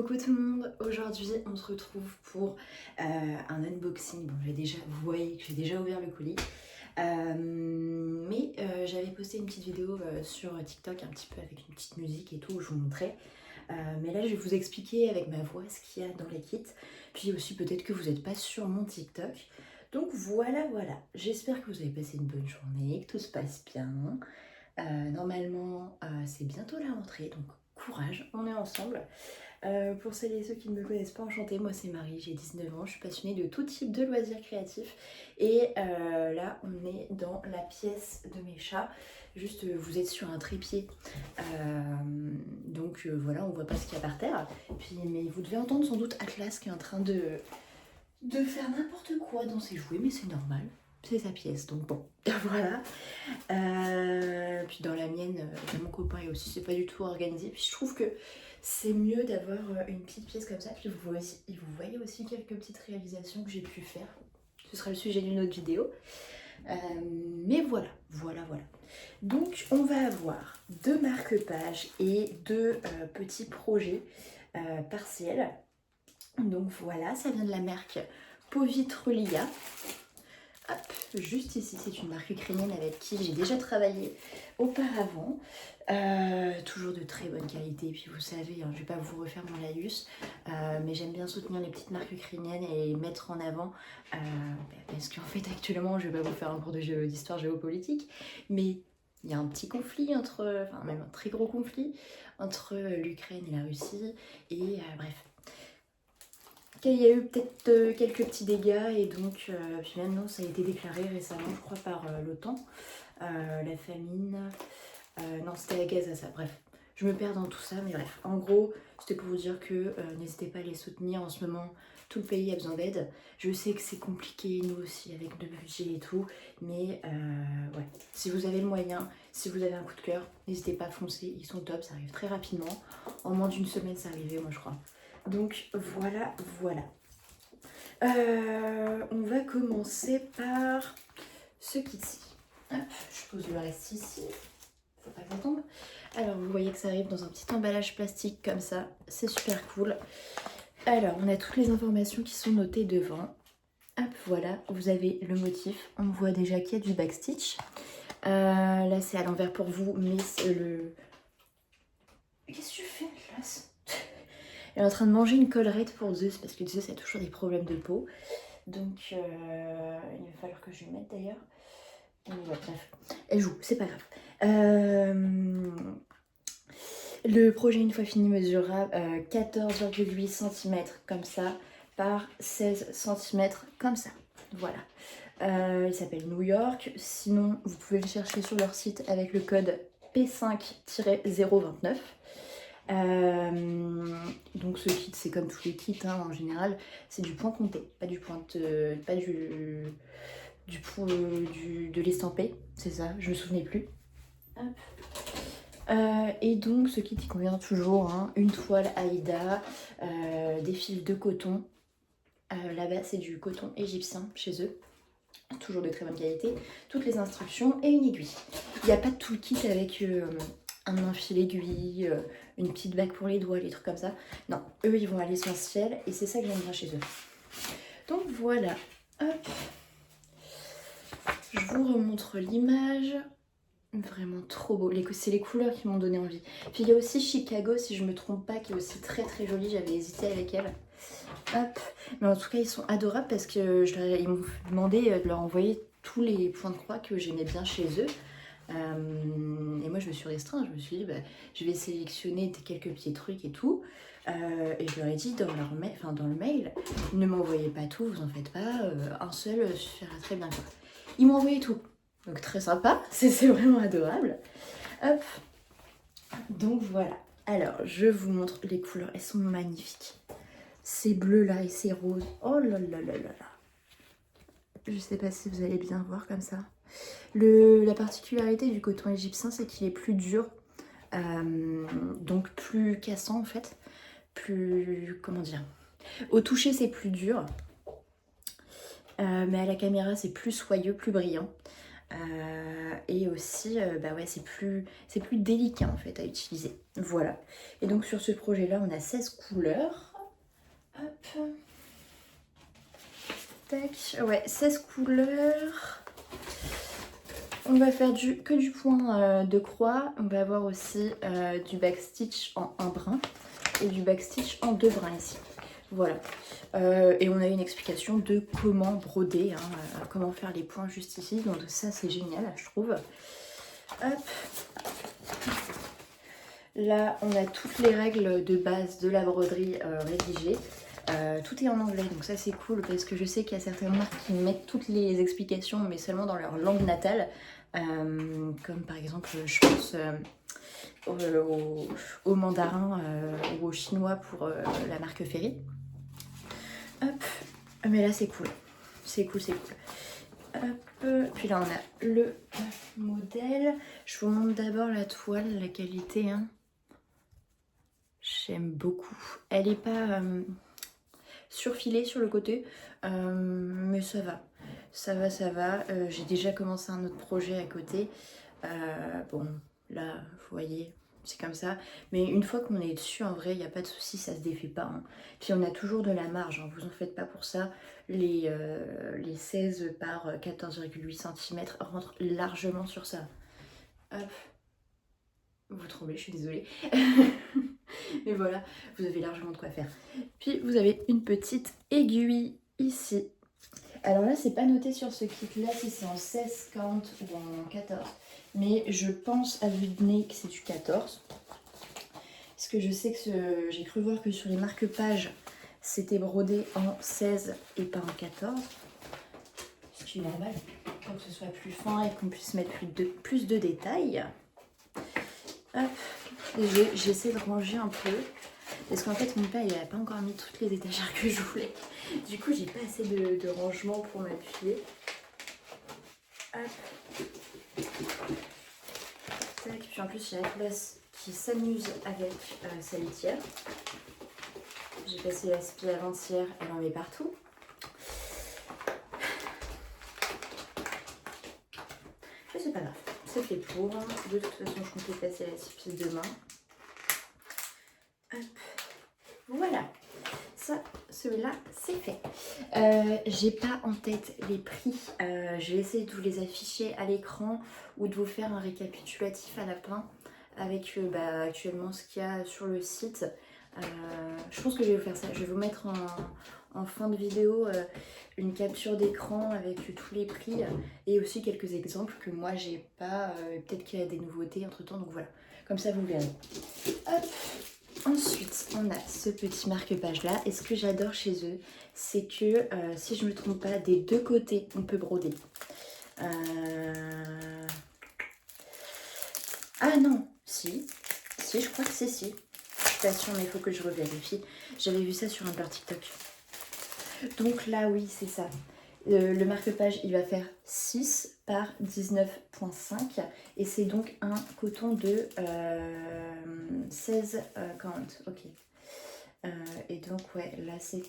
Coucou tout le monde, aujourd'hui on se retrouve pour un unboxing. Bon, vous voyez que j'ai déjà ouvert le colis, mais j'avais posté une petite vidéo sur TikTok un petit peu avec une petite musique et tout où je vous montrais. Mais là je vais vous expliquer avec ma voix ce qu'il y a dans les kits, puis aussi peut-être que vous n'êtes pas sur mon TikTok. Donc voilà, j'espère que vous avez passé une bonne journée, que tout se passe bien. Normalement c'est bientôt la rentrée, donc courage, on est ensemble. Pour celles et ceux qui ne me connaissent pas, enchantée, moi c'est Marie, j'ai 19 ans, je suis passionnée de tout type de loisirs créatifs. Et là on est dans la pièce de mes chats, juste vous êtes sur un trépied, donc voilà, on voit pas ce qu'il y a par terre. Puis, mais vous devez entendre sans doute Atlas qui est en train de faire n'importe quoi dans ses jouets, mais c'est normal. C'est sa pièce, donc bon, voilà. Puis dans la mienne, mon copain est aussi, c'est pas du tout organisé. Puis je trouve que c'est mieux d'avoir une petite pièce comme ça. Puis vous voyez aussi quelques petites réalisations que j'ai pu faire. Ce sera le sujet d'une autre vidéo. Mais voilà. Donc on va avoir 2 marque-pages et 2 petits projets partiels. Donc voilà, ça vient de la marque Povitrulia. Hop, juste ici, c'est une marque ukrainienne avec qui j'ai déjà travaillé auparavant. Toujours de très bonne qualité. Et puis vous savez, hein, je ne vais pas vous refaire mon laïus, mais j'aime bien soutenir les petites marques ukrainiennes et les mettre en avant. Parce qu'en fait, actuellement, je ne vais pas vous faire un cours d'histoire géopolitique, mais il y a un petit conflit enfin même un très gros conflit entre l'Ukraine et la Russie. Et bref. Il y a eu peut-être quelques petits dégâts et donc puis maintenant ça a été déclaré récemment je crois par l'OTAN, la famine, non c'était à Gaza ça, bref je me perds dans tout ça mais bref en gros c'était pour vous dire que n'hésitez pas à les soutenir en ce moment, tout le pays a besoin d'aide. Je sais que c'est compliqué nous aussi avec le budget et tout mais ouais, si vous avez le moyen, si vous avez un coup de cœur, n'hésitez pas à foncer, ils sont top, ça arrive très rapidement, en moins d'une semaine c'est arrivé moi je crois. Donc voilà. On va commencer par ce kit-ci. Hop, je pose le reste ici. Faut pas que ça tombe. Alors vous voyez que ça arrive dans un petit emballage plastique comme ça. C'est super cool. Alors on a toutes les informations qui sont notées devant. Hop, voilà, vous avez le motif. On voit déjà qu'il y a du backstitch. Là c'est à l'envers pour vous, mais c'est le... Qu'est-ce que tu fais, Atlas ? Elle est en train de manger une collerette pour Zeus parce que Zeus a toujours des problèmes de peau. Donc il va falloir que je lui mette d'ailleurs. Ouais, bref, elle joue, c'est pas grave. Le projet une fois fini mesurera 14,8 cm comme ça par 16 cm comme ça. Voilà. Il s'appelle New York. Sinon, vous pouvez le chercher sur leur site avec le code P5-029. Donc ce kit c'est comme tous les kits hein, en général, c'est du point compté, pas du point pas de l'estampé, c'est ça, je me souvenais plus. Et donc ce kit il convient toujours, hein, une toile Aïda, des fils de coton, là-bas c'est du coton égyptien chez eux, toujours de très bonne qualité, toutes les instructions et une aiguille. Il n'y a pas de tout le kit avec un fil aiguille, une petite bague pour les doigts, les trucs comme ça. Non, eux ils vont à l'essentiel et c'est ça que j'aime bien chez eux. Donc voilà, hop. Je vous remontre l'image. Vraiment trop beau. C'est les couleurs qui m'ont donné envie. Puis il y a aussi Chicago, si je me trompe pas, qui est aussi très très jolie. J'avais hésité avec elle. Hop. Mais en tout cas, ils sont adorables parce que ils m'ont demandé de leur envoyer tous les points de croix que j'aimais bien chez eux. Et moi je me suis restreinte, je me suis dit je vais sélectionner quelques petits trucs et tout, et je leur ai dit dans le mail, ne m'envoyez pas tout, vous en faites pas, un seul suffira très bien quoi. Ils m'ont envoyé tout, donc très sympa, c'est vraiment adorable. Hop, donc voilà, alors je vous montre les couleurs, elles sont magnifiques, ces bleus là et ces roses, oh là là là là là, je sais pas si vous allez bien voir comme ça. La particularité du coton égyptien, c'est qu'il est plus dur, donc plus cassant en fait, plus, comment dire, au toucher c'est plus dur, mais à la caméra c'est plus soyeux, plus brillant. Et aussi, bah ouais, c'est plus délicat en fait à utiliser. Voilà. Et donc sur ce projet-là, on a 16 couleurs. Hop. Tac. Ouais, 16 couleurs. On va faire que du point de croix. On va avoir aussi du backstitch en un brin et du backstitch en 2 brins ici. Voilà. Et on a une explication de comment broder, hein, comment faire les points juste ici. Donc ça, c'est génial, je trouve. Hop. Là, on a toutes les règles de base de la broderie rédigées. Tout est en anglais, donc ça c'est cool parce que je sais qu'il y a certaines marques qui mettent toutes les explications, mais seulement dans leur langue natale. Comme par exemple, je pense au mandarin ou au chinois pour la marque Ferry. Hop, mais là c'est cool. C'est cool, c'est cool. Hop, puis là on a le modèle. Je vous montre d'abord la toile, la qualité. Hein. J'aime beaucoup. Elle est pas surfilée sur le côté, mais ça va. Ça va, ça va. J'ai déjà commencé un autre projet à côté. Bon, là, vous voyez, c'est comme ça. Mais une fois qu'on est dessus, en vrai, il n'y a pas de souci, ça se défait pas. Hein. Puis on a toujours de la marge, hein, vous en faites pas pour ça. Les 16 par 14,8 cm rentrent largement sur ça. Hop. Vous tremblez, je suis désolée. Mais voilà, vous avez largement de quoi faire. Puis vous avez une petite aiguille ici. Alors là, c'est pas noté sur ce kit-là si c'est en 16, 40 ou en 14. Mais je pense à vue de nez que c'est du 14. Parce que je sais que j'ai cru voir que sur les marque-pages, c'était brodé en 16 et pas en 14. Ce qui est normal, pour que ce soit plus fin et qu'on puisse mettre plus de détails. Hop, j'essaie de ranger un peu. Parce qu'en fait, mon père, il n'avait pas encore mis toutes les étagères que je voulais. Du coup, j'ai pas assez de rangement pour m'appuyer. Hop. Tac. Puis en plus, j'ai la classe qui s'amuse avec sa litière. J'ai passé la spie avant-hier, elle en met partout. Mais c'est pas grave, c'est fait pour. De toute façon, je comptais passer la spie demain. Hop. Voilà. Ça, celui-là, c'est fait. J'ai pas en tête les prix. Je vais essayer de vous les afficher à l'écran ou de vous faire un récapitulatif à la fin avec actuellement ce qu'il y a sur le site. Je pense que je vais vous faire ça. Je vais vous mettre en fin de vidéo une capture d'écran avec tous les prix et aussi quelques exemples que moi j'ai pas. Peut-être qu'il y a des nouveautés entre temps, donc voilà. Comme ça, vous verrez. Hop. Ensuite, on a ce petit marque-page là. Et ce que j'adore chez eux, c'est que si je ne me trompe pas, des deux côtés, on peut broder. Ah non, si, je crois que c'est si. Je suis pas sûre, mais il faut que je revérifie. J'avais vu ça sur un leur TikTok. Donc là, oui, c'est ça. Le marque-page, il va faire 6 par 19,5 et c'est donc un coton de 16,40. Ok. Et donc, ouais, là, c'est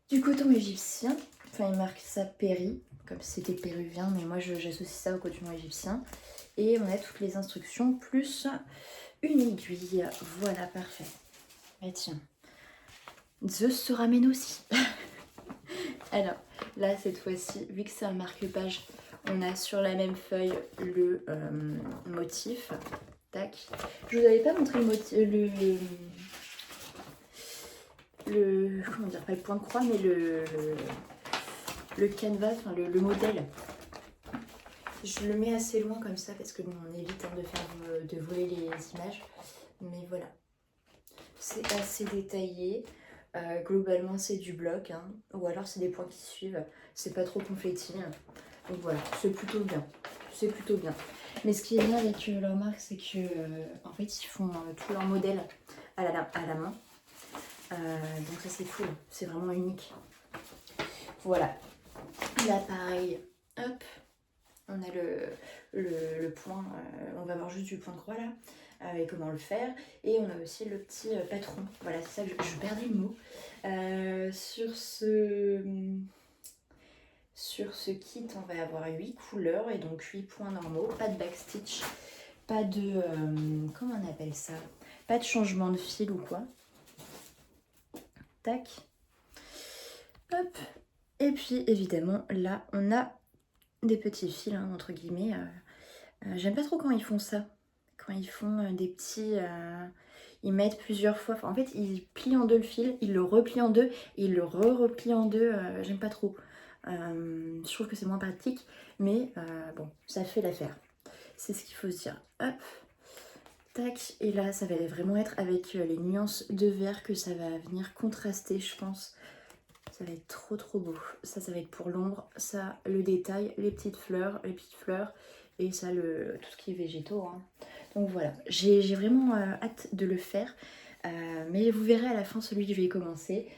du coton égyptien. Enfin, il marque ça péri, comme si c'était péruvien, mais moi, j'associe ça au coton égyptien. Et on a toutes les instructions, plus une aiguille. Voilà, parfait. Et tiens, Zeus se ramène aussi. Alors, là, cette fois-ci, vu que c'est un marque-page, on a sur la même feuille le motif. Tac. Je vous avais pas montré le motif, comment dire, pas le point de croix, mais le canevas, enfin le modèle. Je le mets assez loin comme ça parce que bon, on évite de voler les images. Mais voilà. C'est assez détaillé. Globalement, c'est du bloc, hein, ou alors c'est des points qui suivent. C'est pas trop confetti. Donc voilà, c'est plutôt bien. C'est plutôt bien. Mais ce qui est bien avec leur marque, c'est que en fait, ils font tous leurs modèles à la main. Donc ça, c'est cool. C'est vraiment unique. Voilà. Là, pareil. Hop. On a le point. On va voir juste du point de croix là. Et comment le faire, et on a aussi le petit patron, voilà, c'est ça que je perdais le mot, sur Sur ce kit, on va avoir 8 couleurs et donc 8 points normaux, pas de backstitch, pas de... comment on appelle ça? Pas de changement de fil ou quoi. Tac. Hop. Et puis évidemment, là, on a des petits fils, hein, entre guillemets. J'aime pas trop quand ils font ça. Quand ils font des petits... ils mettent plusieurs fois... Enfin, en fait, ils plient en deux le fil, ils le replient en deux, et ils le replient en deux. J'aime pas trop. Je trouve que c'est moins pratique. Mais bon, ça fait l'affaire. C'est ce qu'il faut se dire. Hop. Tac. Et là, ça va vraiment être avec les nuances de vert que ça va venir contraster, je pense. Ça va être trop trop beau. Ça va être pour l'ombre. Ça, le détail, les petites fleurs. Et ça, tout ce qui est végétaux. Hein. Donc voilà, j'ai vraiment hâte de le faire. Mais vous verrez à la fin celui que je vais commencer.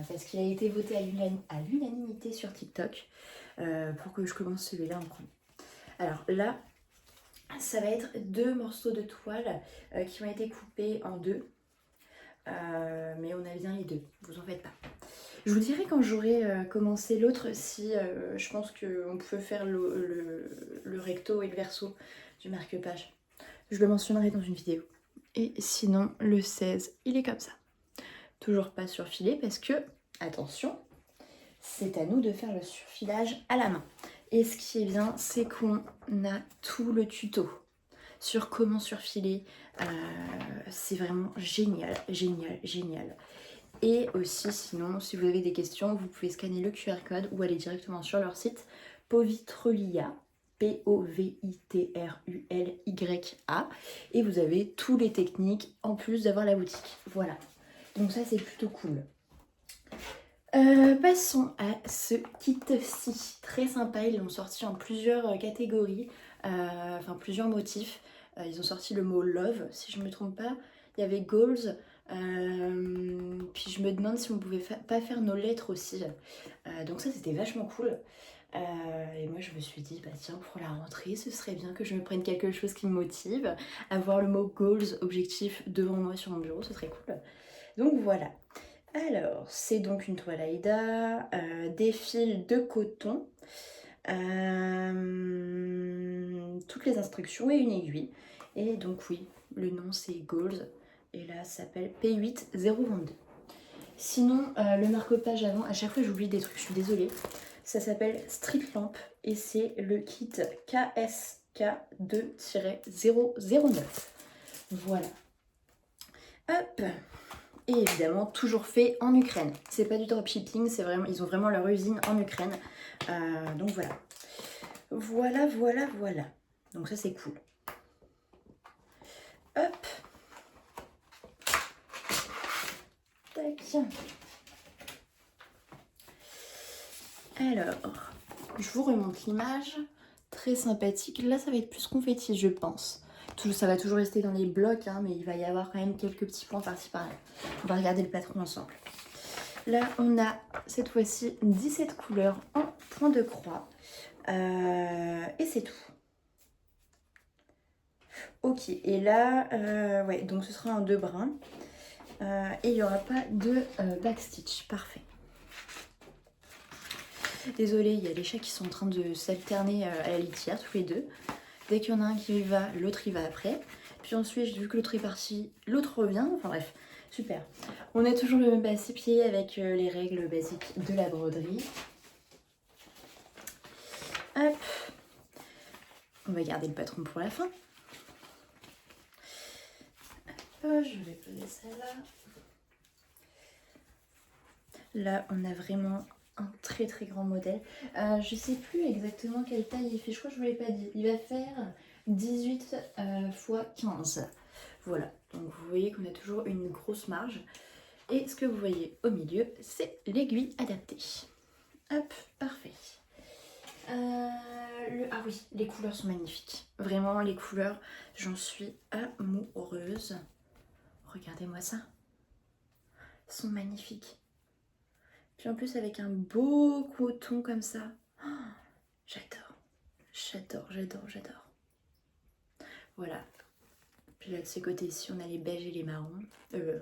Parce qu'il a été voté à l'unanimité sur TikTok. Pour que je commence celui-là en premier. Alors là, ça va être 2 morceaux de toile qui ont été coupés en 2. Mais on a bien les 2, vous en faites pas. Je vous dirai quand j'aurai commencé l'autre si je pense qu'on peut faire le recto et le verso du marque-page. Je le mentionnerai dans une vidéo. Et sinon, le 16, il est comme ça. Toujours pas surfilé parce que, attention, c'est à nous de faire le surfilage à la main. Et ce qui est bien, c'est qu'on a tout le tuto sur comment surfiler. C'est vraiment génial, génial, génial. Et aussi, sinon, si vous avez des questions, vous pouvez scanner le QR code ou aller directement sur leur site Povitrulia, Povitrulia, et vous avez toutes les techniques en plus d'avoir la boutique. Voilà, donc ça c'est plutôt cool. Passons à ce kit-ci, très sympa, ils l'ont sorti en plusieurs catégories, enfin plusieurs motifs. Ils ont sorti le mot love, si je ne me trompe pas. Il y avait goals, puis je me demande si on pouvait pas faire nos lettres aussi. Donc ça c'était vachement cool. Et moi je me suis dit, bah tiens, pour la rentrée, ce serait bien que je me prenne quelque chose qui me motive. Avoir le mot goals, objectif, devant moi sur mon bureau, ce serait cool. Donc voilà. Alors, c'est donc une toile Aïda, des fils de coton, toutes les instructions et une aiguille. Et donc oui, le nom c'est Goals et là ça s'appelle P8022. Sinon, le marque-page avant, à chaque fois j'oublie des trucs, je suis désolée. Ça s'appelle Street Lamp et c'est le kit KSK2-009. Voilà. Hop. Et évidemment, toujours fait en Ukraine. C'est pas du dropshipping, c'est vraiment, ils ont vraiment leur usine en Ukraine. Donc voilà. Voilà. Donc ça, c'est cool. Hop. Tac. Alors, je vous remonte l'image. Très sympathique. Là, ça va être plus confetti, je pense. Ça va toujours rester dans les blocs, hein, mais il va y avoir quand même quelques petits points par-ci par-là. On va regarder le patron ensemble. Là, on a cette fois-ci 17 couleurs en point de croix. Et c'est tout. Ok, et là, ouais, donc ce sera en 2 brins. Et il n'y aura pas de backstitch. Parfait. Désolée, il y a les chats qui sont en train de s'alterner à la litière, tous les deux. Dès qu'il y en a un qui y va, l'autre y va après. Puis ensuite, vu que l'autre est parti, l'autre revient. Enfin bref, super. On a toujours le même passe-pied avec les règles basiques de la broderie. Hop. On va garder le patron pour la fin. Hop, je vais poser ça là. Là, on a vraiment un très très grand modèle. Je sais plus exactement quelle taille il fait. Je crois que je ne vous l'ai pas dit. Il va faire 18 x 15. Voilà. Donc vous voyez qu'on a toujours une grosse marge. Et ce que vous voyez au milieu, c'est l'aiguille adaptée. Hop, parfait. Ah oui, les couleurs sont magnifiques. Vraiment, les couleurs, j'en suis amoureuse. Regardez-moi ça. Ils sont magnifiques. Puis en plus avec un beau coton comme ça. Oh, j'adore. Voilà. Puis là de ce côté-ci, on a les beiges et les marrons.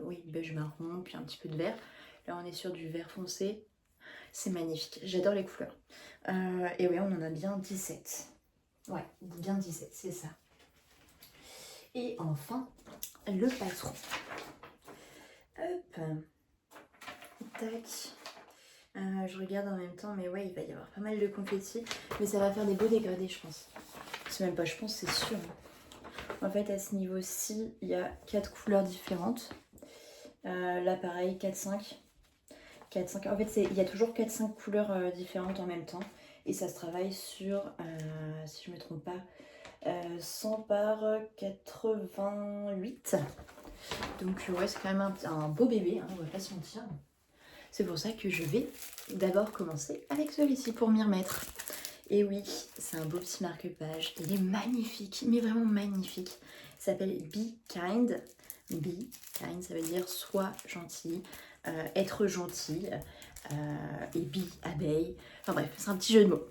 Oui, beige marron, puis un petit peu de vert. Là, on est sur du vert foncé. C'est magnifique, j'adore les couleurs. Et ouais, on en a bien 17. Ouais, bien 17, c'est ça. Et enfin, le patron. Hop. Tac. Je regarde en même temps, mais ouais, il va y avoir pas mal de confettis. Mais ça va faire des beaux dégradés, je pense. C'est même pas, je pense, c'est sûr. En fait, à ce niveau-ci, il y a 4 couleurs différentes. Là, pareil, 4-5. 4-5. En fait, il y a toujours 4-5 couleurs différentes en même temps. Et ça se travaille sur, si je ne me trompe pas, 100 par 88. Donc ouais, c'est quand même un beau bébé, hein, on va pas se mentir. C'est pour ça que je vais d'abord commencer avec celui-ci pour m'y remettre. Et oui, c'est un beau petit marque-page. Il est magnifique, mais vraiment magnifique. Il s'appelle Be Kind. Be Kind, ça veut dire sois gentil, être gentil, et be abeille. Enfin bref, c'est un petit jeu de mots.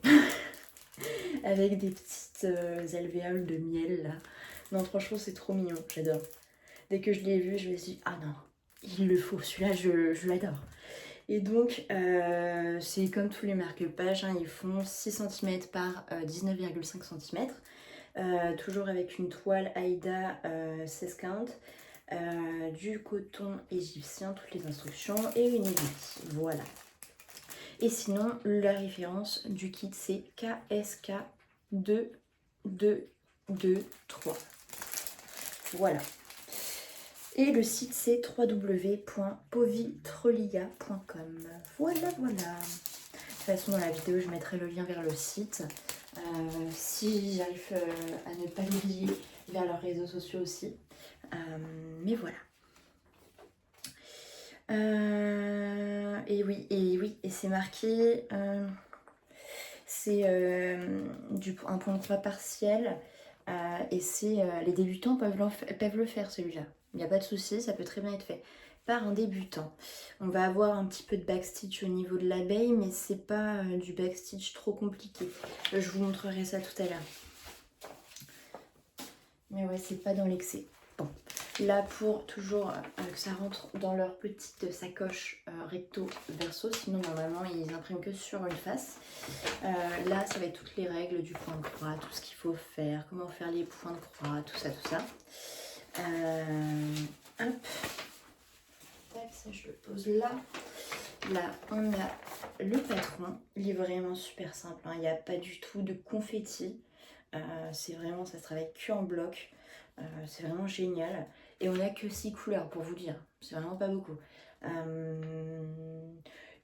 Avec des petites alvéoles de miel là. Non, franchement, c'est trop mignon, j'adore. Dès que je l'ai vu, je me suis dit, ah non, il le faut, celui-là, je l'adore. Et donc, c'est comme tous les marque-pages, hein, ils font 6 cm par 19,5 cm. Toujours avec une toile Aïda 16 count, du coton égyptien, toutes les instructions, et une aiguille. Voilà. Et sinon, la référence du kit, c'est KSK 2223. Voilà. Et le site, c'est www.povitrelia.com. Voilà, voilà. De toute façon, dans la vidéo, je mettrai le lien vers le site. Si j'arrive à ne pas l'oublier, vers leurs réseaux sociaux aussi. Mais voilà. Et oui, et c'est marqué, c'est un point de croix partiel, et c'est les débutants peuvent le faire celui-là. Il n'y a pas de souci, ça peut très bien être fait par un débutant. On va avoir un petit peu de backstitch au niveau de l'abeille, mais c'est pas du backstitch trop compliqué. Je vous montrerai ça tout à l'heure. Mais ouais, c'est pas dans l'excès. Bon, là pour toujours que ça rentre dans leur petite sacoche recto verso, sinon normalement ils impriment que sur une face. Là ça va être toutes les règles du point de croix, tout ce qu'il faut faire, comment faire les points de croix, tout ça, tout ça. Hop, tac, ça je le pose là. Là on a le patron, il est vraiment super simple, hein. Il n'y a pas du tout de confetti. C'est vraiment, ça se travaille que en bloc. C'est vraiment génial. Et on n'a que 6 couleurs pour vous dire. C'est vraiment pas beaucoup.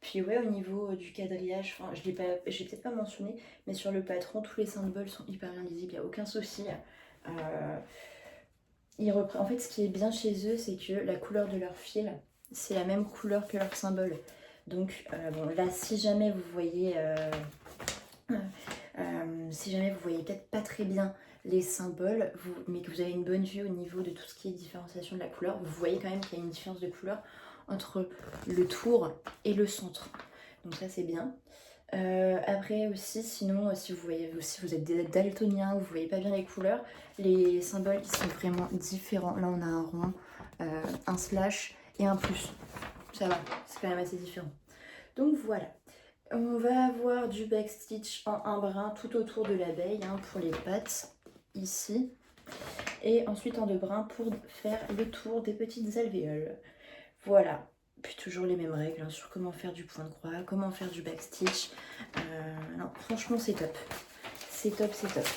Puis ouais, au niveau du quadrillage, je l'ai peut-être pas mentionné, mais sur le patron, tous les symboles sont hyper bien lisibles, il n'y a aucun souci. En fait, ce qui est bien chez eux, c'est que la couleur de leur fil, c'est la même couleur que leur symbole. Donc bon, là, si jamais vous voyez peut-être pas très bien les symboles, mais que vous avez une bonne vue au niveau de tout ce qui est différenciation de la couleur, vous voyez quand même qu'il y a une différence de couleur entre le tour et le centre. Donc ça c'est bien. Après aussi, sinon, si vous êtes daltonien ou vous voyez pas bien les couleurs, les symboles ils sont vraiment différents. Là on a un rond, un slash et un plus. Ça va, c'est quand même assez différent. Donc voilà. On va avoir du backstitch en un brin tout autour de l'abeille, hein, pour les pattes, ici. Et ensuite en 2 brins pour faire le tour des petites alvéoles. Voilà. Puis toujours les mêmes règles, hein, sur comment faire du point de croix, comment faire du backstitch. Non, franchement c'est top. C'est top, c'est top.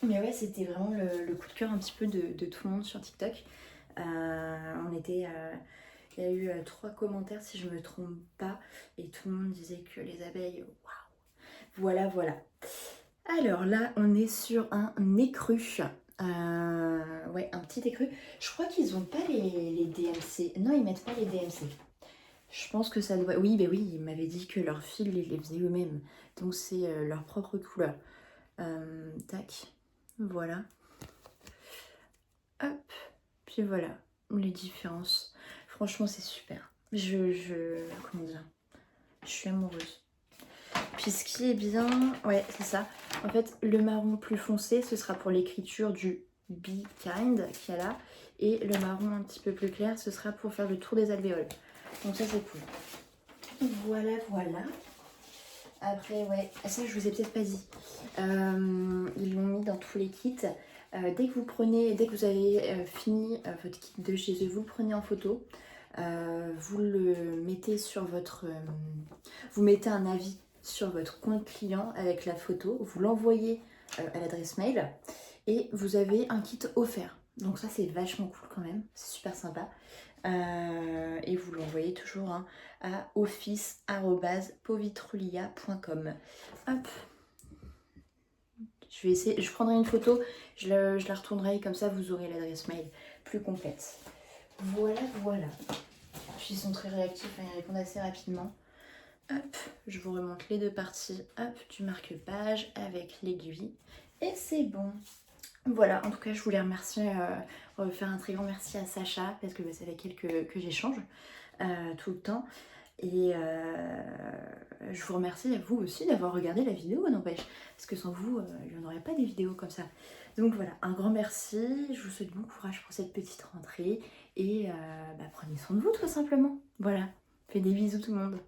Mais ouais, c'était vraiment le coup de cœur un petit peu de tout le monde sur TikTok. Il y a eu 3 commentaires si je me trompe pas, et tout le monde disait que les abeilles, waouh. Voilà, voilà. Alors là, on est sur un écru. Ouais, un petit écru. Je crois qu'ils n'ont pas les DMC. Non, ils mettent pas les DMC. Je pense que ça doit... Oui, ben oui, ils m'avaient dit que leur fil, ils les faisaient eux-mêmes. Donc c'est leur propre couleur. Tac. Voilà. Hop. Puis voilà, les différences. Franchement, c'est super. Comment dire, je suis amoureuse. Puis ce qui est bien, ouais, c'est ça. En fait, le marron plus foncé, ce sera pour l'écriture du Be Kind qu'il y a là. Et le marron un petit peu plus clair, ce sera pour faire le tour des alvéoles. Donc ça, c'est cool. Voilà, voilà. Après, ouais, ça je vous ai peut-être pas dit. Ils l'ont mis dans tous les kits. Dès que vous avez fini votre kit de chez eux, vous le prenez en photo. Vous le mettez sur votre... vous mettez un avis sur votre compte client avec la photo. Vous l'envoyez à l'adresse mail. Et vous avez un kit offert. Donc ça c'est vachement cool quand même. C'est super sympa. Et vous l'envoyez toujours hein, à office@povitrulia.com. Hop. Je vais essayer, je prendrai une photo, je la retournerai comme ça vous aurez l'adresse mail plus complète. Voilà, voilà. Puis ils sont très réactifs, hein, ils répondent assez rapidement. Hop, je vous remonte les deux parties hop, du marque-page avec l'aiguille. Et c'est bon. Voilà, en tout cas, je voulais remercier, faire un très grand merci à Sacha parce que ça fait que j'échange tout le temps. Et je vous remercie à vous aussi d'avoir regardé la vidéo, n'empêche. Parce que sans vous, il n'y en aurait pas des vidéos comme ça. Donc voilà, un grand merci. Je vous souhaite bon courage pour cette petite rentrée. Et prenez soin de vous tout simplement. Voilà, faites des bisous tout le monde.